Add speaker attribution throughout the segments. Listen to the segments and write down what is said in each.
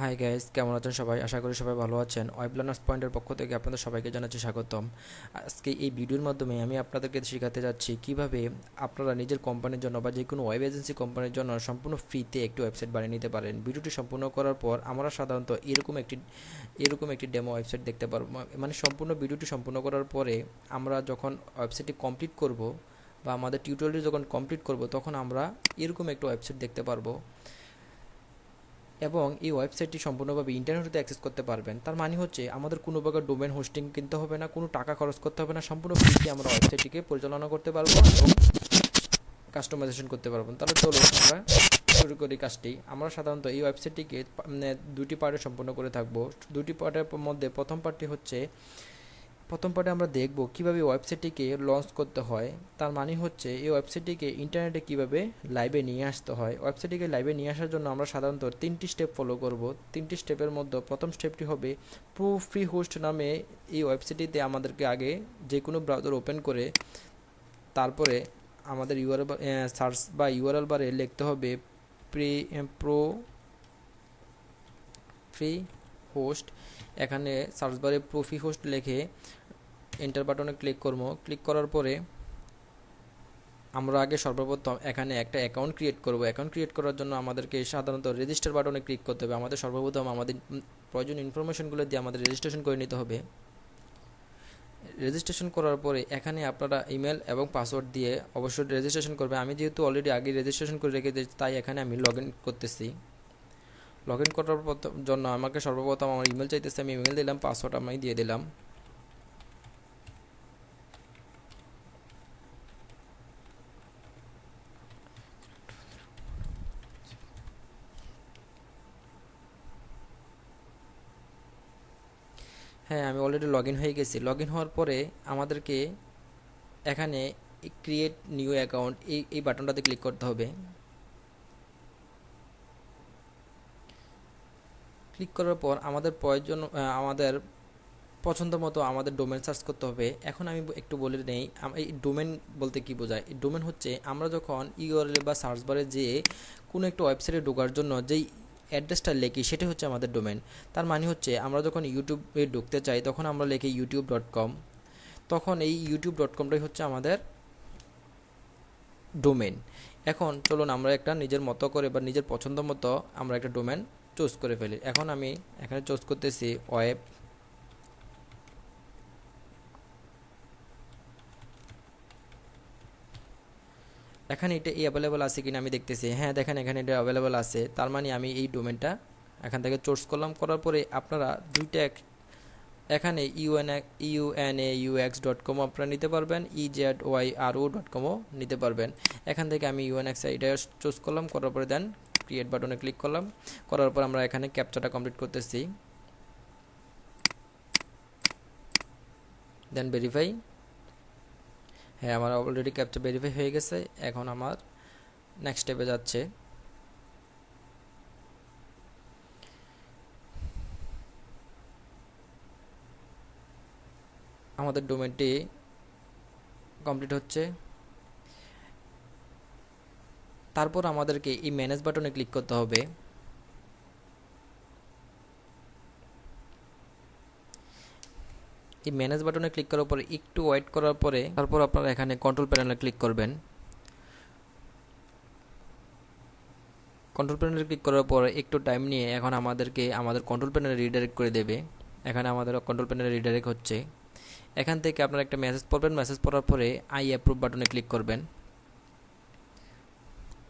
Speaker 1: Hi guys, কেমন আছেন সবাই? আশা করি সবাই ভালো আছেন। ওয়েব লার্নার্স পয়েন্টের পক্ষ থেকে আপনাদের সবাইকে জানাচ্ছি স্বাগতম। আজকে এই ভিডিওর মাধ্যমে আমি আপনাদেরকে শেখাতে যাচ্ছি কিভাবে আপনারা নিজের কোম্পানির জন্য বা যে কোনো ওয়েব এজেন্সি কোম্পানির জন্য সম্পূর্ণ ফ্রিতে একটি ওয়েবসাইট বানিয়ে নিতে পারেন। ভিডিওটি সম্পূর্ণ করার পর আমরা সাধারণত এরকম একটি ডেমো ওয়েবসাইট দেখতে পারবো। মানে সম্পূর্ণ ভিডিওটি সম্পূর্ণ করার পরে আমরা যখন ওয়েবসাইটটি কমপ্লিট করব বা আমাদের টিউটোরিয়ালটি যখন কমপ্লিট করব তখন আমরা এরকম একটা ওয়েবসাইট দেখতে পারবো এবং এই ওয়েবসাইটটি সম্পূর্ণভাবে ইন্টারনেটে অ্যাক্সেস করতে পারবেন। তার মানে হচ্ছে আমাদের কোনো প্রকার ডোমেন হোস্টিং কিনতে হবে না, কোনো টাকা খরচ করতে হবে না, সম্পূর্ণ ফ্রিতে আমরা ওয়েবসাইটটিকে পরিচালনা করতে পারবো এবং কাস্টমাইজেশন করতে পারবো। তাহলে চলুন আমরা শুরু করি কাজটি। আমরা সাধারণত এই ওয়েবসাইটটিকে দুটি পার্টে সম্পূর্ণ করে থাকবো। দুটি পার্টের মধ্যে প্রথম পার্টে আমরা দেখব কিভাবে ওয়েবসাইটটিকে লঞ্চ করতে হয়। তার মানে হচ্ছে এই ওয়েবসাইটটিকে ইন্টারনেটে কিভাবে লাইভে নিয়ে আসতে হয়। ওয়েবসাইটটিকে লাইভে নিয়ে আসার জন্য আমরা সাধারণত 3টি স্টেপ ফলো করব। 3টি স্টেপের মধ্যে প্রথম স্টেপটি হবে প্রফ্রিহোস্ট নামে এই ওয়েবসাইটটিতে আমাদেরকে আগে যে কোনো ব্রাউজার ওপেন করে তারপরে আমাদের ইউআরএল সার্চ বা ইউআরএল বারে লিখতে হবে প্রফ্রিহোস্ট। এখানে সার্চ বারে প্রফ্রিহোস্ট লিখে এন্টার বাটনে ক্লিক করব। ক্লিক করার পরে আমরা আগে সর্বপ্রথম এখানে একটা অ্যাকাউন্ট ক্রিয়েট করব। অ্যাকাউন্ট ক্রিয়েট করার জন্য আমাদেরকে সাধারণত রেজিস্টার বাটনে ক্লিক করতে হবে। আমাদের সর্বপ্রথম আমাদের প্রয়োজনীয় ইনফরমেশনগুলো দিয়ে আমাদের রেজিস্ট্রেশন করে নিতে হবে। রেজিস্ট্রেশন করার পরে এখানে আপনারা ইমেল এবং পাসওয়ার্ড দিয়ে অবশ্যই রেজিস্ট্রেশন করবে। আমি যেহেতু অলরেডি আগে রেজিস্ট্রেশন করে রেখেছি তাই এখানে আমি লগ ইন করতেছি। লগ ইন করার জন্য আমাকে সর্বপ্রথম আমার ইমেল চাইতেছে, আমি ইমেল দিলাম, পাসওয়ার্ড আমি দিয়ে দিলাম। হ্যাঁ, আমি অলরেডি লগ ইন হয়ে গেছি। লগ ইন হওয়ার পরে আমাদেরকে এখানে ক্রিয়েট নিউ অ্যাকাউন্ট এই বাটনটাতে ক্লিক করতে হবে। ক্লিক করার পর আমাদের পছন্দ মতো আমাদের ডোমেন সার্চ করতে হবে। এখন আমি একটু বলে নেই এই ডোমেন বলতে কি বোঝায়। এই ডোমেন হচ্ছে আমরা যখন ইউআরএল বা সার্চ বারে যেয়ে কোনো একটা ওয়েবসাইটে ঢোকার জন্য যেই অ্যাড্রেসটা লিখি সেটা হচ্ছে আমাদের ডোমেন। তার মানে হচ্ছে আমরা যখন ইউটিউবে ঢুকতে চাই তখন আমরা লিখি youtube.com, তখন এই youtube.comটাই হচ্ছে আমাদের ডোমেন। এখন চলুন আমরা একটা নিজের মতো করে বা নিজের পছন্দ মতো আমরা একটা ডোমেন চুজ করে ফেলি। এখন আমি এখানে চুজ করতেছি ওয়েব। এখানে এটা অ্যাভেলেবল আছে কিনা আমি দেখতেছি। হ্যাঁ, দেখেন এখানে এটা অ্যাভেলেবল আছে। তার মানে আমি এই ডোমেনটা এখান থেকে চুজ করলাম। করার পরে আপনারা দুইটা এখানে unaux.com আপনারা নিতে পারবেন, ejyro.comও নিতে পারবেন। এখান থেকে আমি unx এটা চুজ করলাম। করার পরে দেন ক্রিয়েট বাটনে ক্লিক করলাম। করার পর আমরা এখানে ক্যাপচাটা কমপ্লিট করতেছি। Then verify. হ্যাঁ, আমার অলরেডি ক্যাপচা ভেরিফাই হয়ে গেছে। এখন আমার নেক্সট স্টেপে যাচ্ছে। আমাদের ডোমেনটি কমপ্লিট হচ্ছে। তারপর আমাদেরকে এই ম্যানেজ বাটনে ক্লিক করতে হবে। এই ম্যানেজ বাটনে ক্লিক করার পরে একটু ওয়েট করার পরে তারপর আপনারা এখানে কন্ট্রোল প্যানেলে ক্লিক করবেন। কন্ট্রোল প্যানেলে ক্লিক করার পরে একটু টাইম নিয়ে এখন আমাদেরকে আমাদের কন্ট্রোল প্যানেলে রিডাইরেক্ট করে দেবে। এখানে আমাদের কন্ট্রোল প্যানেলে রিডাইরেক্ট হচ্ছে। এখান থেকে আপনারা একটা মেসেজ পড়বেন। মেসেজ পড়ার পরে আই অ্যাপ্রুভ বাটনে ক্লিক করবেন।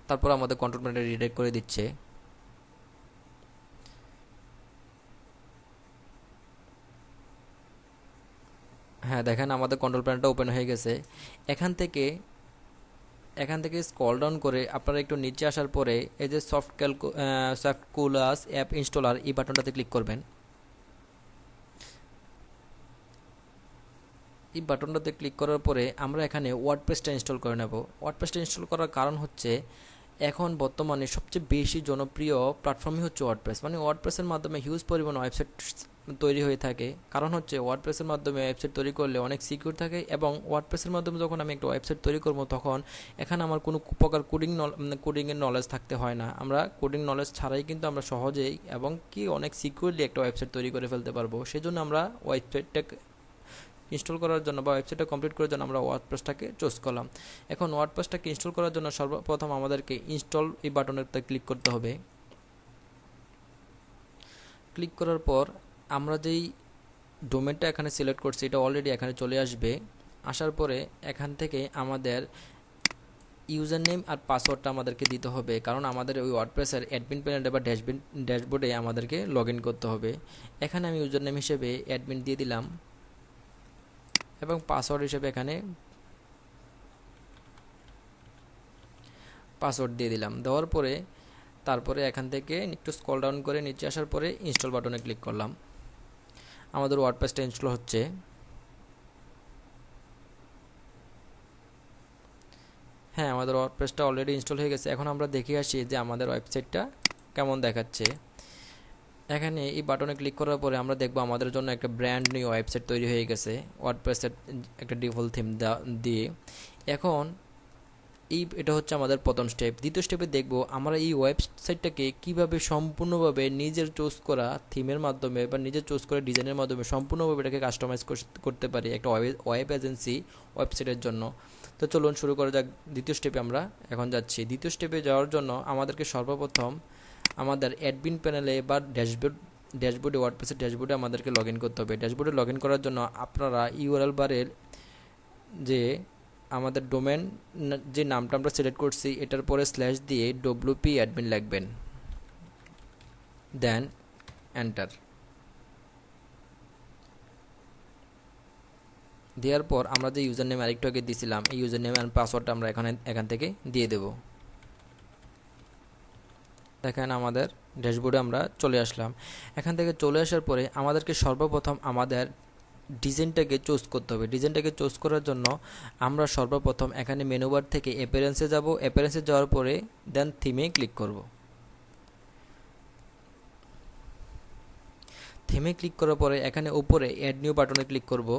Speaker 1: তারপর আমাদের কন্ট্রোল প্যানেলে রিডাইরেক্ট করে দিচ্ছে। হ্যাঁ, দেখেন আমাদের কন্ট্রোল প্যানেলটা ওপেন হয়ে গেছে। এখান থেকে স্ক্রল ডাউন করে আপনারা একটু নিচে আসার পরে এই যে সফটকুলাস অ্যাপ ইনস্টলার এই বাটনটাতে ক্লিক করবেন। এই বাটনটাতে ক্লিক করার পরে আমরা এখানে ওয়ার্ডপ্রেসটা ইনস্টল করে নেব। ওয়ার্ডপ্রেসটা ইনস্টল করার কারণ হচ্ছে এখন বর্তমানে সবচেয়ে বেশি জনপ্রিয় প্ল্যাটফর্মই হচ্ছে ওয়ার্ডপ্রেস। মানে ওয়ার্ডপ্রেসের মাধ্যমে হিউজ পরিমাণ ওয়েবসাইট তৈরি হয়ে থাকে। কারণ হচ্ছে ওয়ার্ডপ্রেসের মাধ্যমে ওয়েবসাইট তৈরি করলে অনেক সিকিউর থাকে, এবং ওয়ার্ডপ্রেসের মাধ্যমে যখন আমি একটা ওয়েবসাইট তৈরি করব তখন এখানে আমার কোনো প্রকার কোডিংয়ের নলেজ থাকতে হয় না। আমরা কোডিং নলেজ ছাড়াই কিন্তু আমরা সহজেই এবং কি অনেক সিকিউরলি একটা ওয়েবসাইট তৈরি করে ফেলতে পারবো। সেজন্য আমরা ওয়েবসাইটটা ইনস্টল করার জন্য বা ওয়েবসাইটটা কমপ্লিট করার জন্য আমরা ওয়ার্ডপ্রেসটাকে চুজ করলাম। এখন ওয়ার্ডপ্রেসটাকে ইনস্টল করার জন্য সর্বপ্রথম আমাদেরকে ইনস্টল এই বাটনেরতে ক্লিক করতে হবে। ক্লিক করার পর আমরা যেই ডোমেনটা এখানে সিলেক্ট করছি এটা অলরেডি এখানে চলে আসবে। আসার পরে এখান থেকে আমাদের ইউজার নেম আর পাসওয়ার্ডটা আমাদেরকে দিতে হবে, কারণ আমাদের ওই ওয়ার্ডপ্রেসের অ্যাডমিন প্যানেলে বা ড্যাশবোর্ডে আমাদেরকে লগ ইন করতে হবে। এখানে আমি ইউজার নেম হিসেবে অ্যাডমিন দিয়ে দিলাম এবং পাসওয়ার্ড হিসেবে এখানে পাসওয়ার্ড দিয়ে দিলাম। দেওয়ার পরে তারপরে এখান থেকে একটু স্ক্রল ডাউন করে নিচে আসার পরে ইনস্টল বাটনে ক্লিক করলাম। আমাদের ওয়ার্ডপ্রেসটা ইনস্টল হচ্ছে। হ্যাঁ, আমাদের ওয়ার্ডপ্রেসটা অলরেডি ইনস্টল হয়ে গেছে। এখন আমরা দেখে আসি যে আমাদের ওয়েবসাইটটা কেমন দেখাচ্ছে। এখানে এই বাটনে ক্লিক করার পরে আমরা দেখব আমাদের জন্য একটা ব্র্যান্ড নিউ ওয়েবসাইট তৈরি হয়ে গেছে ওয়ার্ডপ্রেসের একটা ডিফল্ট থিম দিয়ে। এখন এটা হচ্ছে আমাদের প্রথম স্টেপ। দ্বিতীয় স্টেপে দেখব আমরা এই ওয়েবসাইটটাকে কিভাবে সম্পূর্ণভাবে নিজের চুজ করা থিমের মাধ্যমে বা নিজের চুজ করা ডিজাইনের মাধ্যমে সম্পূর্ণভাবে এটাকে কাস্টমাইজ করতে পারি একটা ওয়েব এজেন্সি ওয়েবসাইটের জন্য। তো চলুন শুরু করা যাক। দ্বিতীয় স্টেপে আমরা এখন যাচ্ছি। দ্বিতীয় স্টেপে যাওয়ার জন্য আমাদেরকে সর্বপ্রথম আমাদের অ্যাডমিন প্যানেলে বা ড্যাশবোর্ডে ওয়ার্ডপ্রেসের ড্যাশবোর্ডে আমাদেরকে লগ ইন করতে হবে। ড্যাশবোর্ডে লগ ইন করার জন্য আপনারা ইউআরএল বারের যে আমাদের ডোমেন যে নামটা আমরা সিলেক্ট করছি এটার পরে স্ল্যাশ দিয়ে wp অ্যাডমিন লিখবেন, দেন এন্টার। দেওয়ার পর আমরা যে ইউজার নেম আরেকটু আগে দিয়েছিলাম এই ইউজার নেম আর পাসওয়ার্ডটা আমরা এখান থেকে দিয়ে দেব। দেখেন আমাদের ড্যাশবোর্ডে আমরা চলে আসলাম। এখান থেকে চলে আসার পরে আমাদেরকে সর্বপ্রথম আমাদের ডিজাইনটাকে চুজ করতে হবে। ডিজাইনটাকে চুজ করার জন্য আমরা সর্বপ্রথম এখানে মেনু বার থেকে অ্যাপিয়ারেন্সে যাব। অ্যাপিয়ারেন্সে যাওয়ার পরে দেন থিমে ক্লিক করব। থিমে ক্লিক করার পরে এখানে উপরে অ্যাড নিউ বাটনে ক্লিক করব।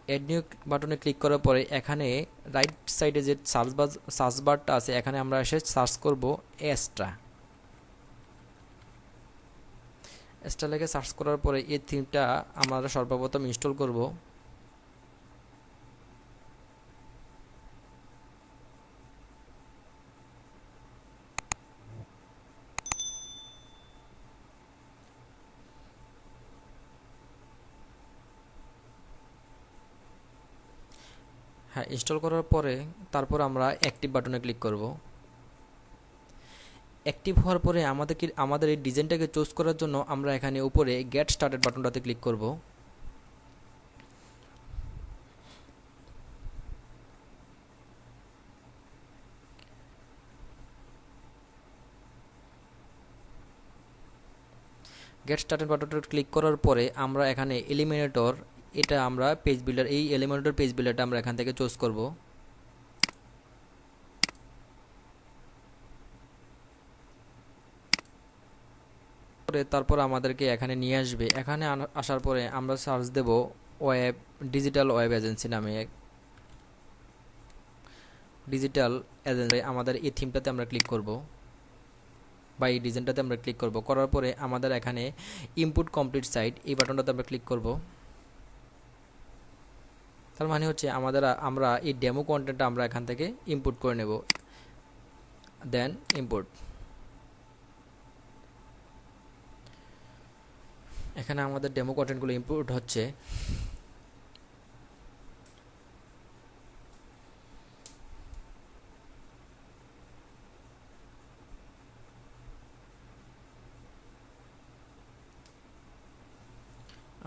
Speaker 1: অ্যাড নিউ বাটনে ক্লিক করার পরে এখানে রাইট সাইডে যে সার্চ বারটা আছে এখানে আমরা এসে সার্চ করব এক্সট্রা লিখে সার্চ করার পরে এই থিমটা আমরা সর্বপ্রথম ইনস্টল করব। হ্যাঁ, ইনস্টল করার পরে তারপর আমরা অ্যাক্টিভ বাটনে ক্লিক করব। অ্যাক্টিভ হওয়ার পরে আমাদের এই ডিজাইনটাকে চুজ করার জন্য আমরা এখানে উপরে গেট স্টার্টেড বাটনটাতে ক্লিক করব। গেট স্টার্টেড বাটনটা ক্লিক করার পরে আমরা এখানে এলিমিনেটর এটা আমরা পেজ বিল্ডার এই এলিমেন্টর পেজ বিল্ডারটা আমরা এখান থেকে চুজ করব। তারপর আমাদেরকে এখানে নিয়ে আসবে। এখানে আসার পরে আমরা সার্চ দেব ডিজিটাল ওয়েব এজেন্সি নামে ডিজিটাল এজেন্সি। আমাদের এই থিমটাতে আমরা ক্লিক করব বা এই ডিজাইনটাতে আমরা ক্লিক করব। করার পরে আমাদের এখানে ইনপুট কমপ্লিট সাইট এই বাটনটাতে আমরা ক্লিক করব। তার মানে হচ্ছে আমরা এই ডেমো কন্টেন্টটা আমরা এখান থেকে ইনপুট করে নেব, দেন ইম্পোর্ট। এখানে আমাদের ডেমো কন্টেন্টগুলো ইম্পোর্ট হচ্ছে।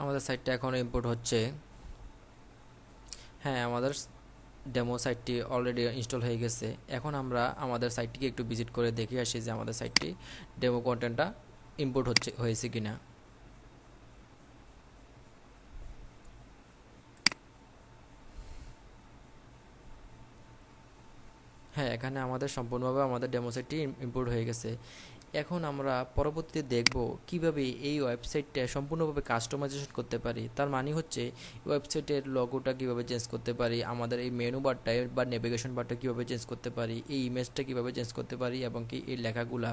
Speaker 1: আমাদের সাইটটা এখনো ইম্পোর্ট হচ্ছে। হ্যাঁ, আমাদের ডেমো সাইটটি অলরেডি ইনস্টল হয়ে গেছে। এখন আমরা আমাদের সাইটটিকে একটু ভিজিট করে দেখে আসি যে আমাদের সাইটটি ডেমো কন্টেন্টটা ইম্পোর্ট হয়েছে কিনা। হ্যাঁ, এখানে আমাদের সম্পূর্ণভাবে আমাদের ডেমো সাইটটি ইম্পোর্ট হয়ে গেছে। এখন আমরা পরবর্তীতে দেখব কিভাবে এই ওয়েবসাইটটা সম্পূর্ণভাবে কাস্টমাইজেশন করতে পারি। তার মানে হচ্ছে ওয়েবসাইটের লোগোটা কিভাবে চেঞ্জ করতে পারি, আমাদের এই মেনু বারটা বা নেভিগেশন বারটা কিভাবে চেঞ্জ করতে পারি, এই ইমেজটা কিভাবে চেঞ্জ করতে পারি, এবং কি এই লেখাগুলা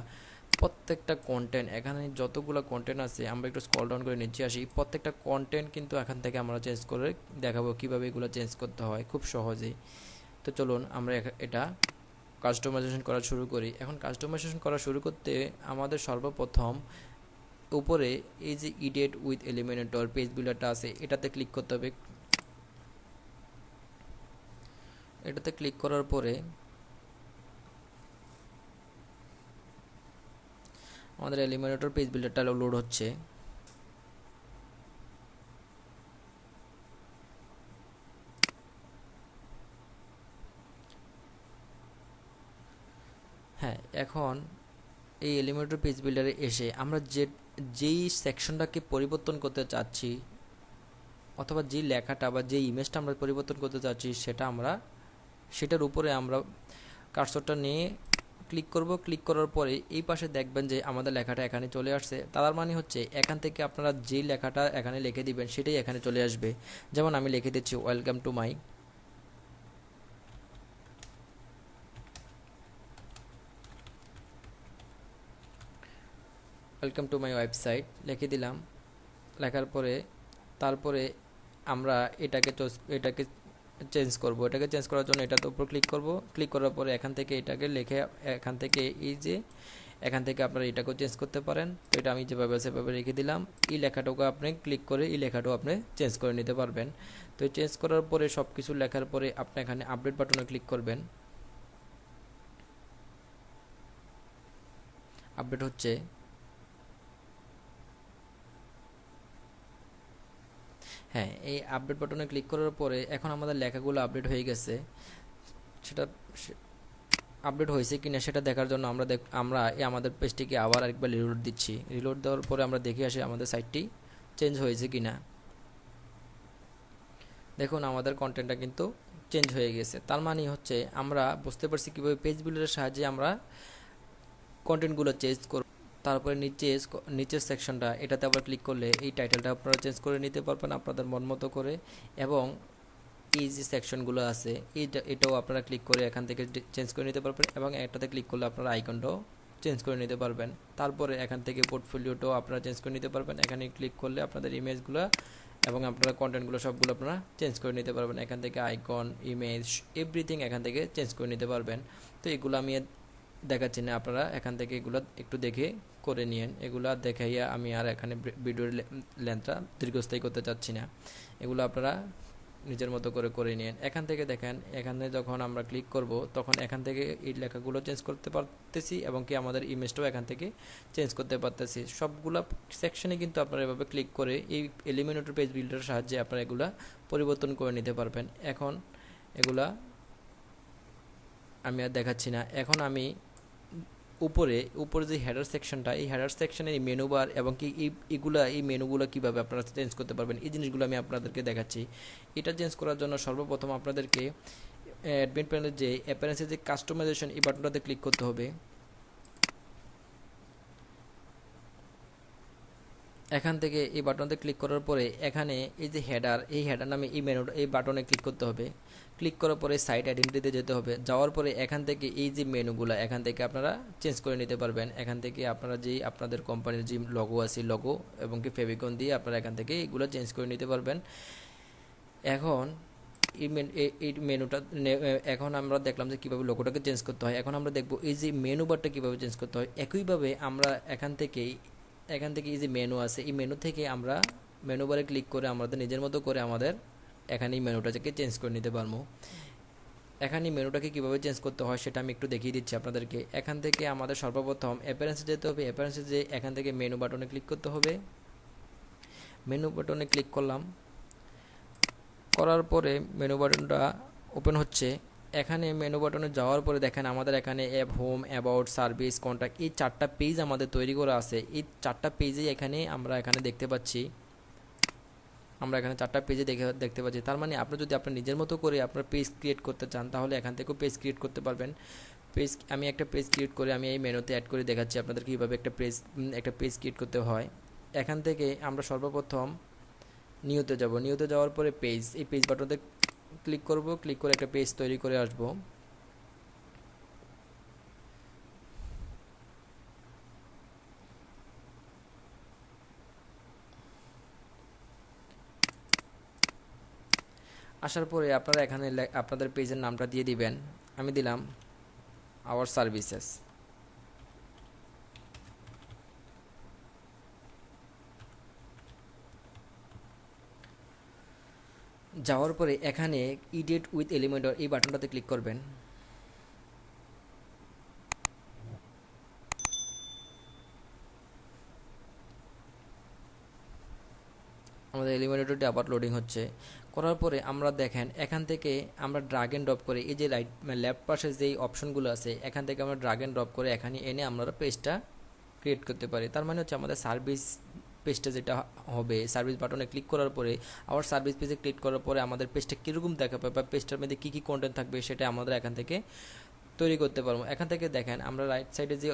Speaker 1: প্রত্যেকটা কন্টেন্ট, এখানে যতগুলো কন্টেন্ট আছে আমরা একটু স্ক্রল ডাউন করে নিচে আসি, প্রত্যেকটা কন্টেন্ট কিন্তু এখান থেকে আমরা চেঞ্জ করে দেখাবো কিভাবে এগুলো চেঞ্জ করতে হয় খুব সহজেই। তো চলুন আমরা এটা কাস্টমাইজেশন করা শুরু করি। এখন কাস্টমাইজেশন করা শুরু করতে আমাদের সর্বপ্রথম উপরে এই যে এডিট উইথ এলিমেন্টর পেজ বিল্ডারটা আছে, এটাতে ক্লিক করতে হবে। এটাতে ক্লিক করার পরে আমাদের এলিমেন্টর পেজ বিল্ডারটা লোড হচ্ছে। হ্যাঁ, এখন এই এলিমেন্টর পেজ বিল্ডারে এসে আমরা যেই সেকশনটাকে পরিবর্তন করতে চাচ্ছি, অথবা যেই লেখাটা বা যেই ইমেজটা আমরা পরিবর্তন করতে চাচ্ছি, সেটার উপরে আমরা কার্সরটা নিয়ে ক্লিক করব। ক্লিক করার পরে এই পাশে দেখবেন যে আমাদের লেখাটা এখানে চলে আসছে। তার মানে হচ্ছে এখান থেকে আপনারা যেই লেখাটা এখানে লিখে দিবেন সেটাই এখানে চলে আসবে। যেমন আমি লিখে দিচ্ছি ওয়েলকাম টু মাই ওয়েবসাইট লিখে দিলাম। লেখার পরে তারপরে আমরা এটাকে চেঞ্জ করব। এটাকে চেঞ্জ করার জন্য এটার উপর ক্লিক করব। ক্লিক করার পরে এখান থেকে এটাকে লিখে এখান থেকে এখান থেকে আপনারা এটাকেও চেঞ্জ করতে পারেন। তো এটা আমি যেভাবে সেভাবে রেখে দিলাম। এই লেখাটাকে আপনি ক্লিক করে এই লেখাটাও আপনি চেঞ্জ করে নিতে পারবেন। তো চেঞ্জ করার পরে সব কিছু লেখার পরে আপনি এখানে আপডেট বাটনে ক্লিক করবেন। আপডেট হচ্ছে। হ্যাঁ, এই আপডেট বাটনে ক্লিক করার পরে এখন আমাদের লেখাগুলো আপডেট হয়ে গেছে। সেটা আপডেট হয়েছে কিনা সেটা দেখার জন্য আমরা আমাদের পেজটিকে আবার আরেকবার রিলোড দিচ্ছি। রিলোড দেওয়ার পরে আমরা দেখে আসি আমাদের সাইটটি চেঞ্জ হয়েছে কিনা। দেখুন আমাদের কন্টেন্টটা কিন্তু চেঞ্জ হয়ে গেছে। তার মানে হচ্ছে আমরা বুঝতে পারছি কীভাবে পেজ বিল্ডারের সাহায্যে আমরা কন্টেন্টগুলো চেঞ্জ করব। তারপরে নিচের সেকশনটা, এটাতে আবার ক্লিক করলে এই টাইটেলটা আপনারা চেঞ্জ করে নিতে পারবেন আপনাদের মন মতো করে। এবং এই যে সেকশনগুলো আছে এটাও আপনারা ক্লিক করে এখান থেকে চেঞ্জ করে নিতে পারবেন, এবং একটাতে ক্লিক করলে আপনারা আইকনটাও চেঞ্জ করে নিতে পারবেন। তারপরে এখান থেকে পোর্টফোলিওটাও আপনারা চেঞ্জ করে নিতে পারবেন। এখানে ক্লিক করলে আপনাদের ইমেজগুলো এবং আপনারা কন্টেন্টগুলো সবগুলো আপনারা চেঞ্জ করে নিতে পারবেন। এখান থেকে আইকন, ইমেজ, এভরিথিং এখান থেকে চেঞ্জ করে নিতে পারবেন। তো এগুলো আমি দেখাচ্ছি না, আপনারা এখান থেকে এগুলো একটু দেখে করে নিয়েন। এগুলো দেখাইয়া আমি আর এখানে ভিডিওর লেন্থটা দীর্ঘস্থায়ী করতে চাচ্ছি না। এগুলো আপনারা নিজের মতো করে নিন। এখান থেকে দেখেন, এখানে যখন আমরা ক্লিক করব তখন এখান থেকে এই লেখাগুলো চেঞ্জ করতে পারতেছি, এবং কি আমাদের ইমেজটাও এখান থেকে চেঞ্জ করতে পারতেছি। সবগুলা সেকশনে কিন্তু আপনারা এভাবে ক্লিক করে এই এলিমেন্টর পেজ বিল্ডারের সাহায্যে আপনারা এগুলা পরিবর্তন করে নিতে পারবেন। এখন এগুলা আমি আর দেখাচ্ছি না। এখন আমি উপরে যে হেডার সেকশনটা, এই হেডার সেকশনের এই মেনু বার এবং কি এই মেনুগুলো কীভাবে আপনারা চেঞ্জ করতে পারবেন, এই জিনিসগুলো আমি আপনাদেরকে দেখাচ্ছি। এটা চেঞ্জ করার জন্য সর্বপ্রথম আপনাদেরকে অ্যাডমিন প্যানেলের যে অ্যাপিয়ারেন্সের যে কাস্টমাইজেশন, এই বাটনটাতে ক্লিক করতে হবে। এখান থেকে এই বাটনতে ক্লিক করার পরে এখানে এই যে এই হেডার নামে এই বাটনে ক্লিক করতে হবে। ক্লিক করার পরে সাইট আইডেন্টিটিতে যেতে হবে। যাওয়ার পরে এখান থেকে এই যে মেনুগুলো এখান থেকে আপনারা চেঞ্জ করে নিতে পারবেন। এখান থেকে আপনারা আপনাদের কোম্পানির যে লোগো আছে, লোগো এবং কি ফেভিকন দিয়ে আপনারা এখান থেকে এগুলো চেঞ্জ করে নিতে পারবেন। এখন এই মেনুটা এখন আমরা দেখলাম যে কীভাবে লোগোটাকে চেঞ্জ করতে হয়। এখন আমরা দেখব এই যে মেনু বারটা কীভাবে চেঞ্জ করতে হয়। একইভাবে আমরা এখান থেকে এই যে মেনু আছে, এই মেনু থেকে আমরা মেনু বারে ক্লিক করে আমাদের নিজের মতো করে আমাদের এখানে এই মেনুটাকে চেঞ্জ করে নিতে পারবো। এখানে মেনুটাকে কীভাবে চেঞ্জ করতে হয় সেটা আমি একটু দেখিয়ে দিচ্ছি আপনাদেরকে। এখান থেকে আমাদের সর্বপ্রথম অ্যাপিয়ারেন্সে যেতে হবে। অ্যাপিয়ারেন্সে যে এখান থেকে মেনু বাটনে ক্লিক করতে হবে। মেনু বাটনে ক্লিক করলাম, করার পরে মেনু বাটনটা ওপেন হচ্ছে। এখানে মেনু বাটনে যাওয়ার পরে দেখেন আমাদের এখানে app, home, about, service, contact, এই 4টা পেজ আমাদের তৈরি করা আছে। এই 4টা পেজেই আমরা এখানে দেখতে পাচ্ছি। আমরা এখানে 4টা পেজে দেখতে পাচ্ছি। তার মানে আপনি যদি আপনার নিজের মতো করে আপনার পেজ ক্রিয়েট করতে চান তাহলে এখান থেকেও পেজ ক্রিয়েট করতে পারবেন। আমি একটা পেজ ক্রিয়েট করে আমি এই মেনুতে অ্যাড করে দেখাচ্ছি আপনাদের কীভাবে একটা পেজ ক্রিয়েট করতে হয়। এখান থেকে আমরা সর্বপ্রথম নিউতে যাব। নিউতে যাওয়ার পরে এই পেজ বাটনতে ক্লিক করব, ক্লিক করে একটা পেজ তৈরি করে আসব। আসার পরে আপনারা এখানে আপনাদের পেজের নামটা দিয়ে দিবেন। আমি দিলাম আওয়ার সার্ভিসেস। যাওয়ার পরে এখানে এডিট উইথ এলিমেন্টর এই বাটনটাতে ক্লিক করবেন। আমাদের এলিমেন্টরটি আবার লোডিং হচ্ছে। করার পরে আমরা দেখেন এখান থেকে আমরা ড্রাগ এন্ড ড্রপ করে এই যে লেফট পাশে যেই অপশনগুলো আছে এখান থেকে আমরা ড্রাগ এন্ড ড্রপ করে এখানে এনে আমরা পেজটা ক্রিয়েট করতে পারি। তার মানে হচ্ছে আমাদের সার্ভিস পেজটা যেটা হবে, সার্ভিস বাটনে ক্লিক করার পরে আবার সার্ভিস পেজে ক্লিক করার পরে আমাদের পেজটা কীরকম দেখাবে বা পেজটার মধ্যে কী কী কন্টেন্ট থাকবে সেটা আমাদের এখান থেকে তৈরি করতে পারবো। এখান থেকে দেখেন আমরা রাইট সাইডে যে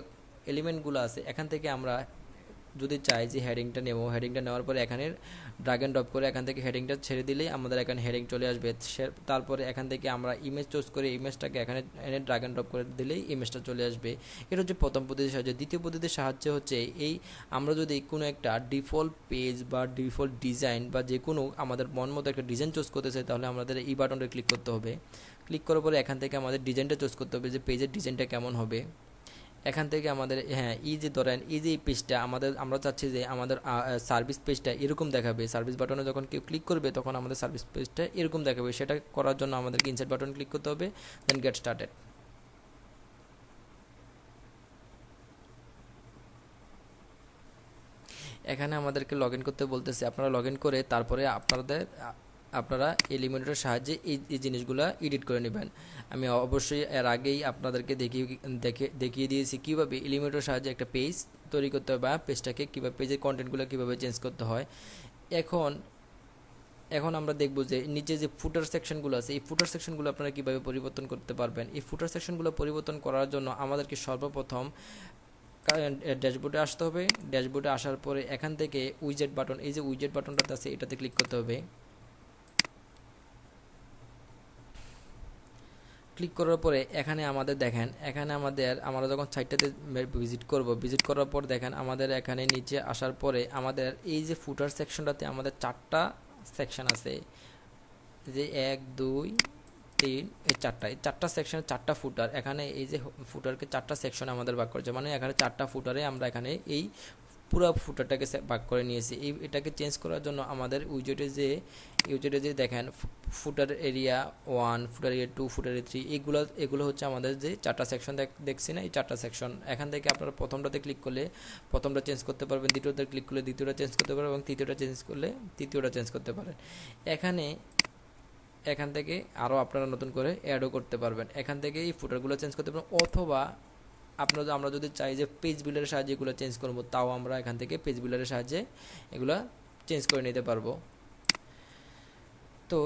Speaker 1: এলিমেন্টগুলো আছে এখান থেকে আমরা যদি চাই যে হেডিংটা নেব, হেডিংটা নেওয়ার পরে এখানে ড্রাগ এন্ড ড্রপ করে এখান থেকে হেডিংটা ছেড়ে দিলেই আমাদের এখানে হেডিং চলে আসবে। তারপরে এখান থেকে আমরা ইমেজ চুজ করে ইমেজটাকে এখানে এনে ড্রাগ এন্ড ড্রপ করে দিলেই ইমেজটা চলে আসবে। এটা হচ্ছে প্রথম পদ্ধতির সাহায্যে। দ্বিতীয় পদ্ধতির সাহায্যে হচ্ছে আমরা যদি কোনো একটা ডিফল্ট পেজ বা ডিফল্ট ডিজাইন বা যে কোনো আমাদের মন মতো একটা ডিজাইন চুজ করতে চাই তাহলে আমাদের এই বাটনটা ক্লিক করতে হবে। ক্লিক করার পরে এখান থেকে আমাদের ডিজাইনটা চুজ করতে হবে যে পেজের ডিজাইনটা কেমন হবে। এখান থেকে আমাদের এই যে ধরেন এই যে পেজটা আমরা চাচ্ছি যে আমাদের সার্ভিস পেজটা এরকম দেখাবে। সার্ভিস বাটনে যখন কেউ ক্লিক করবে তখন আমাদের সার্ভিস পেজটা এরকম দেখাবে। সেটা করার জন্য আমাদেরকে ইনসার্ট বাটন ক্লিক করতে হবে, দেন গেট স্টার্টেড। এখানে আমাদেরকে লগ ইন করতে বলতেছে। আপনারা লগ ইন করে তারপরে আপনারা এলিমেন্টরের সাহায্যে এই জিনিসগুলো এডিট করে নেবেন। আমি অবশ্যই এর আগেই আপনাদেরকে দেখিয়ে দিয়েছি কীভাবে এলিমেন্টরের সাহায্যে একটা পেজ তৈরি করতে হয় বা পেজটাকে কীভাবে পেজের কন্টেন্টগুলো কীভাবে চেঞ্জ করতে হয়। এখন আমরা দেখব যে নিচে যে ফুটার সেকশনগুলো আছে এই ফুটার সেকশনগুলো আপনারা কীভাবে পরিবর্তন করতে পারবেন। এই ফুটার সেকশনগুলো পরিবর্তন করার জন্য আমাদেরকে সর্বপ্রথম ড্যাশবোর্ডে আসতে হবে। ড্যাশবোর্ডে আসার পরে এখান থেকে উইজেট বাটন, এই যে উইজেট বাটনটাতে আছে এটাতে ক্লিক করতে হবে। ক্লিক করার পরে এখানে আমাদের দেখেন আমরা যখন সাইটটাতে ভিজিট করার পর দেখেন আমাদের এখানে নিচে আসার পরে আমাদের এই যে ফুটার সেকশনটাতে আমাদের 4টা সেকশন আছে, যে 1 2 3 এই 4টা সেকশনে 4টা ফুটার। এখানে এই যে ফুটারকে 4টা সেকশনে আমাদের ভাগ করেছে, মানে এখানে 4টা ফুটারে আমরা এখানে এই পুরো ফুটারটাকে ভাগ করে নিয়েছি। এটাকে চেঞ্জ করার জন্য আমাদের উইজেটে যে দেখেন ফুটার এরিয়া 1, ফুটার এরিয়া 2, ফুটার এরিয়া 3 এগুলো হচ্ছে আমাদের যে 4টা সেকশন দেখছি না, এই 4টা সেকশন। এখান থেকে আপনারা প্রথমটাতে ক্লিক করলে প্রথমটা চেঞ্জ করতে পারবেন, দ্বিতীয়টাতে ক্লিক করলে দ্বিতীয়টা চেঞ্জ করতে পারবেন এবং তৃতীয়টা চেঞ্জ করলে তৃতীয়টা চেঞ্জ করতে পারেন। এখান থেকে আরও আপনারা নতুন করে অ্যাডও করতে পারবেন। এখান থেকে এই ফুটারগুলো চেঞ্জ করতে পারবেন, অথবা আমরা যদি চাই যে পেজ বিল্ডারের সাহায্যে এগুলো চেঞ্জ করব তাও আমরা এখান থেকে পেজ বিল্ডারের সাহায্যে এগুলো চেঞ্জ করে নিতে পারবো। তো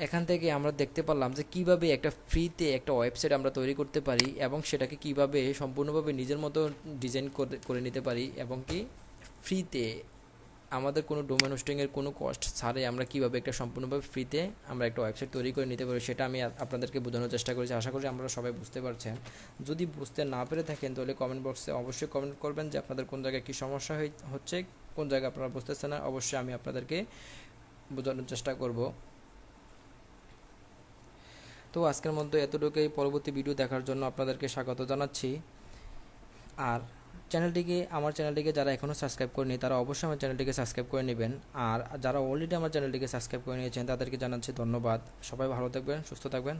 Speaker 1: এখান থেকে আমরা দেখতে পারলাম যে কিভাবে একটা ফ্রিতে একটা ওয়েবসাইট আমরা তৈরি করতে পারি এবং সেটাকে কিভাবে সম্পূর্ণভাবে নিজের মতো ডিজাইন করে নিতে পারি এবং কি ফ্রিতে আমাদের কোনো ডোমেন হোস্টিংয়ের কোনো কস্ট ছাড়াই আমরা কীভাবে একটা সম্পূর্ণভাবে ফ্রিতে আমরা একটা ওয়েবসাইট তৈরি করে নিতে পারি সেটা আমি আপনাদেরকে বোঝানোর চেষ্টা করেছি। আশা করি আমরা সবাই বুঝতে পারছেন। যদি বুঝতে না পেরে থাকেন তাহলে কমেন্ট বক্সে অবশ্যই কমেন্ট করবেন যে আপনাদের কোন জায়গায় কী সমস্যা হচ্ছে, কোন জায়গায় আপনারা বুঝতেছেন না। অবশ্যই আমি আপনাদেরকে বোঝানোর চেষ্টা করব। তো আজকের মধ্যে এতটুকুই। পরবর্তী ভিডিও দেখার জন্য আপনাদেরকে স্বাগত জানাচ্ছি। আর আমার চ্যানেলটিকে যারা এখনও সাবস্ক্রাইব করেনি তারা অবশ্যই আমার চ্যানেলটিকে সাবস্ক্রাইব করে নেবেন। আর যারা অলরেডি আমার চ্যানেলটিকে সাবস্ক্রাইব করে নিয়েছেন তাদেরকে জানাচ্ছি ধন্যবাদ। সবাই ভালো থাকবেন, সুস্থ থাকবেন।